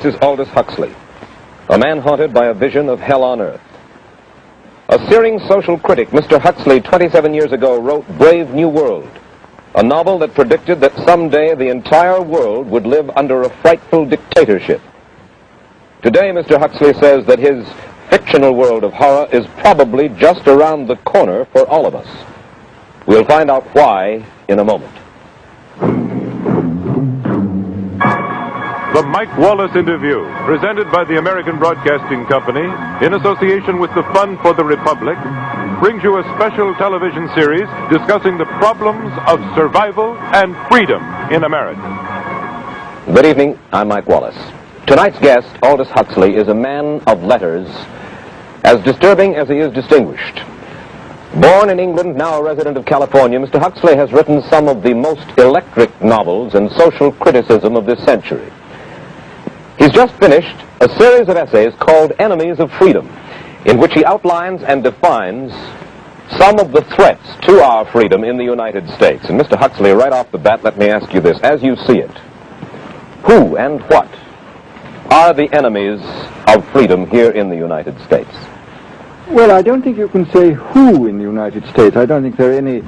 This is Aldous Huxley, a man haunted by a vision of hell on earth. A searing social critic, Mr. Huxley, 27 years ago, wrote Brave New World, a novel that predicted that someday the entire world would live under a frightful dictatorship. Today, Mr. Huxley says that his fictional world of horror is probably just around the corner for all of us. We'll find out why in a moment. The Mike Wallace Interview, presented by the American Broadcasting Company in association with the Fund for the Republic, brings you a special television series discussing the problems of survival and freedom in America. Good evening, I'm Mike Wallace. Tonight's guest, Aldous Huxley, is a man of letters, as disturbing as he is distinguished. Born in England, now a resident of California, Mr. Huxley has written some of the most electric novels and social criticism of this century. He's just finished a series of essays called Enemies of Freedom, in which he outlines and defines some of the threats to our freedom in the United States. And Mr. Huxley, right off the bat, let me ask you this. As you see it, who and what are the enemies of freedom here in the United States? Well, I don't think you can say who in the United States. I don't think there are any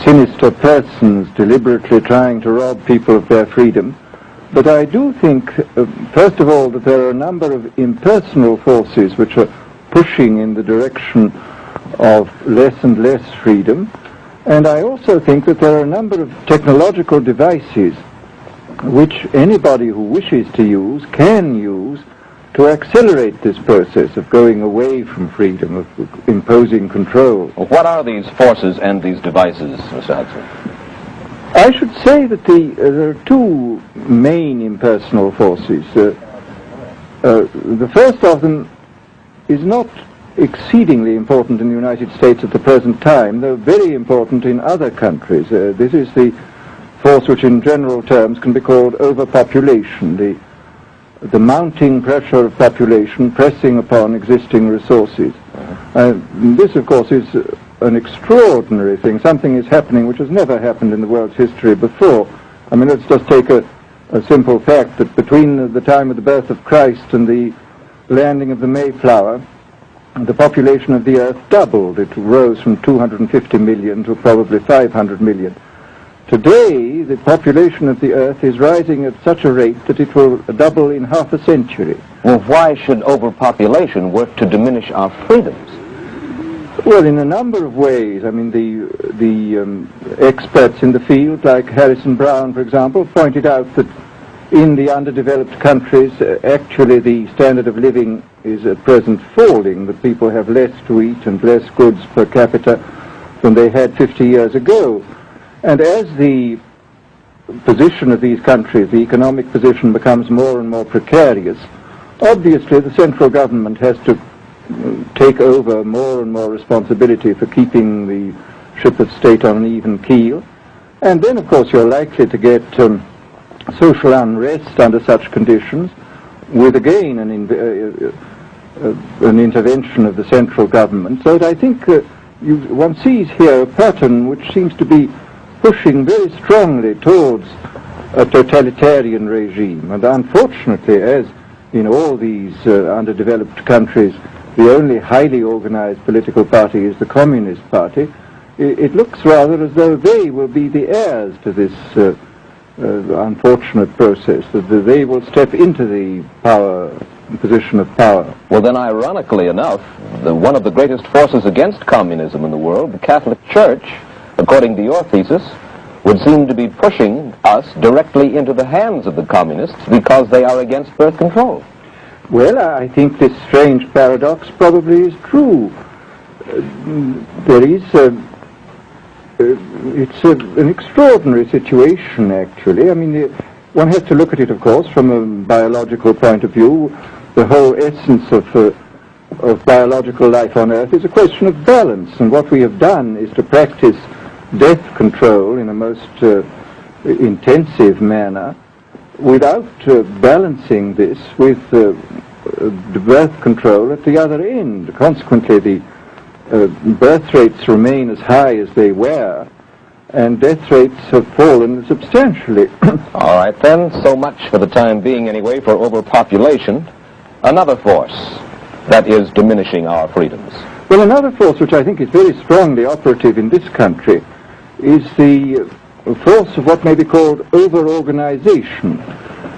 sinister persons deliberately trying to rob people of their freedom. But I do think, first of all, that there are a number of impersonal forces which are pushing in the direction of less and less freedom. And I also think that there are a number of technological devices which anybody who wishes to use can use to accelerate this process of going away from freedom, of imposing control. What are these forces and these devices, Mr. Huxley? I should say that there are two main impersonal forces. The first of them is not exceedingly important in the United States at the present time, though very important in other countries. This is the force which in general terms can be called overpopulation, the mounting pressure of population pressing upon existing resources. This, of course, is an extraordinary thing. Something is happening which has never happened in the world's history before. I mean, let's just take a simple fact that between the time of the birth of Christ and the landing of the Mayflower, the population of the Earth doubled. It rose from 250 million to probably 500 million. Today, the population of the Earth is rising at such a rate that it will double in half a century. Well, why should overpopulation work to diminish our freedoms? Well, in a number of ways. I mean, the experts in the field, like Harrison Brown, for example, pointed out that in the underdeveloped countries, actually the standard of living is at present falling, that people have less to eat and less goods per capita than they had 50 years ago. And as the position of these countries, the economic position, becomes more and more precarious, obviously the central government has to take over more and more responsibility for keeping the ship of state on an even keel. And then, of course, you're likely to get social unrest under such conditions, with again an intervention of the central government. So that I think one sees here a pattern which seems to be pushing very strongly towards a totalitarian regime. And unfortunately, as in all these underdeveloped countries, the only highly organized political party is the Communist Party, it looks rather as though they will be the heirs to this unfortunate process, that they will step into the position of power. Well, then, ironically enough, one of the greatest forces against communism in the world, the Catholic Church, according to your thesis, would seem to be pushing us directly into the hands of the communists because they are against birth control. Well, I think this strange paradox probably is true. There is it's an extraordinary situation, actually. I mean, one has to look at it, of course, from a biological point of view. The whole essence of biological life on Earth is a question of balance, and what we have done is to practice death control in a most intensive manner without balancing this with the birth control at the other end. Consequently, the birth rates remain as high as they were, and death rates have fallen substantially. All right, then, so much for the time being anyway for overpopulation. Another force that is diminishing our freedoms. Well, another force which I think is very strongly operative in this country is the force of what may be called over-organization.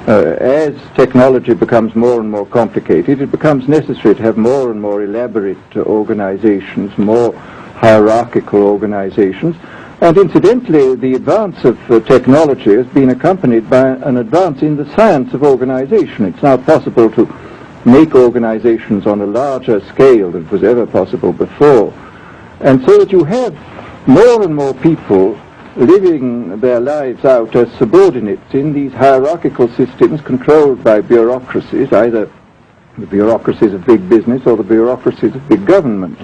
As technology becomes more and more complicated, it becomes necessary to have more and more elaborate organizations, more hierarchical organizations. And incidentally, the advance of technology has been accompanied by an advance in the science of organization. It's now possible to make organizations on a larger scale than was ever possible before. And so that you have more and more people living their lives out as subordinates in these hierarchical systems controlled by bureaucracies, either the bureaucracies of big business or the bureaucracies of big government.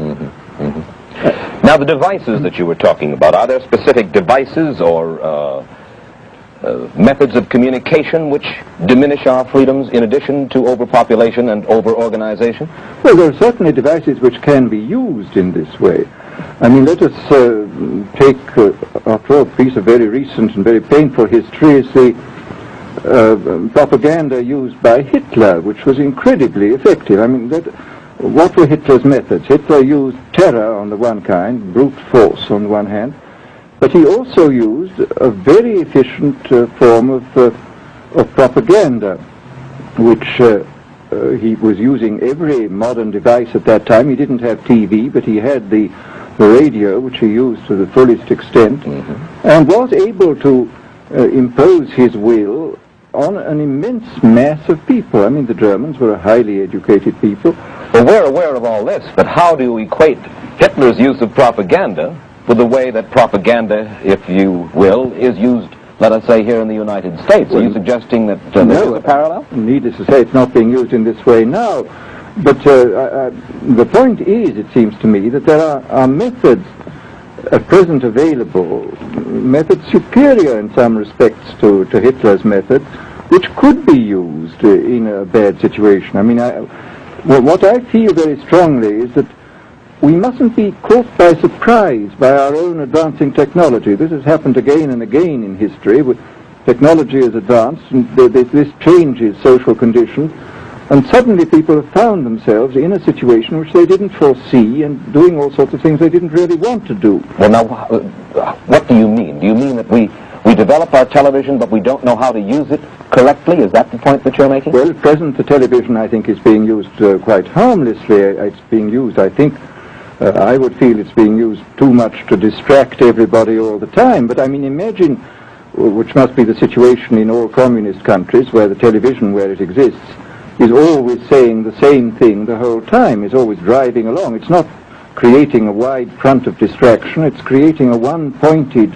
Now, the devices that you were talking about, are there specific devices or methods of communication which diminish our freedoms in addition to overpopulation and over-organization? Well, there are certainly devices which can be used in this way. I mean, let us take, after all, a piece of very recent and very painful history is the propaganda used by Hitler, which was incredibly effective. I mean, what were Hitler's methods? Hitler used terror on the one kind, brute force on the one hand, but he also used a very efficient form of propaganda, which he was using every modern device at that time. He didn't have TV, but he had the radio, which he used to the fullest extent, and was able to impose his will on an immense mass of people. I mean, the Germans were a highly educated people. Well, we're aware of all this, but how do you equate Hitler's use of propaganda with the way that propaganda, if you will, is used, let us say, here in the United States? Are you suggesting that there is a parallel? Needless to say, it's not being used in this way now. But the point is, it seems to me, that there are methods at present available, methods superior in some respects to Hitler's methods, which could be used in a bad situation. I mean, what I feel very strongly is that we mustn't be caught by surprise by our own advancing technology. This has happened again and again in history. Technology has advanced, and this changes social conditions, and suddenly people have found themselves in a situation which they didn't foresee and doing all sorts of things they didn't really want to do. Well, now, what do you mean? Do you mean that we develop our television, but we don't know how to use it correctly? Is that the point that you're making? Well, at present, the television, I think, is being used quite harmlessly. It's being used, I think, I would feel it's being used too much to distract everybody all the time. But, I mean, imagine, which must be the situation in all communist countries, where the television, where it exists, is always saying the same thing the whole time. It's always driving along. It's not creating a wide front of distraction. It's creating a one-pointed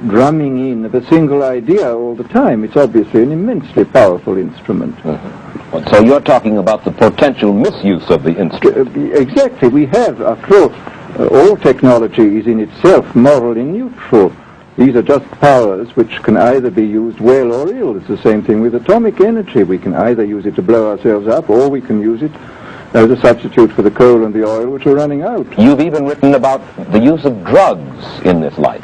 drumming in of a single idea all the time. It's obviously an immensely powerful instrument. So you're talking about the potential misuse of the instrument. Exactly. We have, after all technology is in itself morally neutral. These are just powers which can either be used well or ill. It's the same thing with atomic energy. We can either use it to blow ourselves up, or we can use it as a substitute for the coal and the oil which are running out. You've even written about the use of drugs in this light.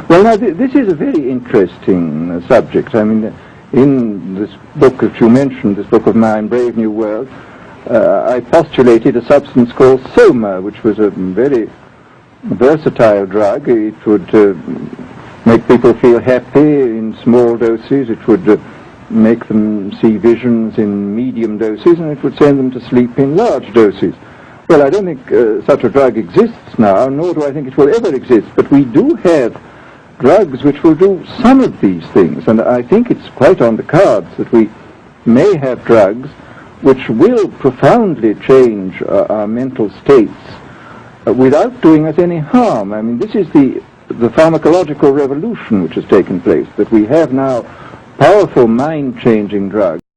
Well, now, this is a very interesting subject. I mean, in this book that you mentioned, this book of mine, Brave New World, I postulated a substance called soma, which was a very versatile drug. It would make people feel happy in small doses. It would make them see visions in medium doses, and it would send them to sleep in large doses. Well, I don't think such a drug exists now, nor do I think it will ever exist, but we do have drugs which will do some of these things, and I think it's quite on the cards that we may have drugs which will profoundly change our mental states without doing us any harm. I mean, this is the pharmacological revolution which has taken place, that we have now powerful mind-changing drugs.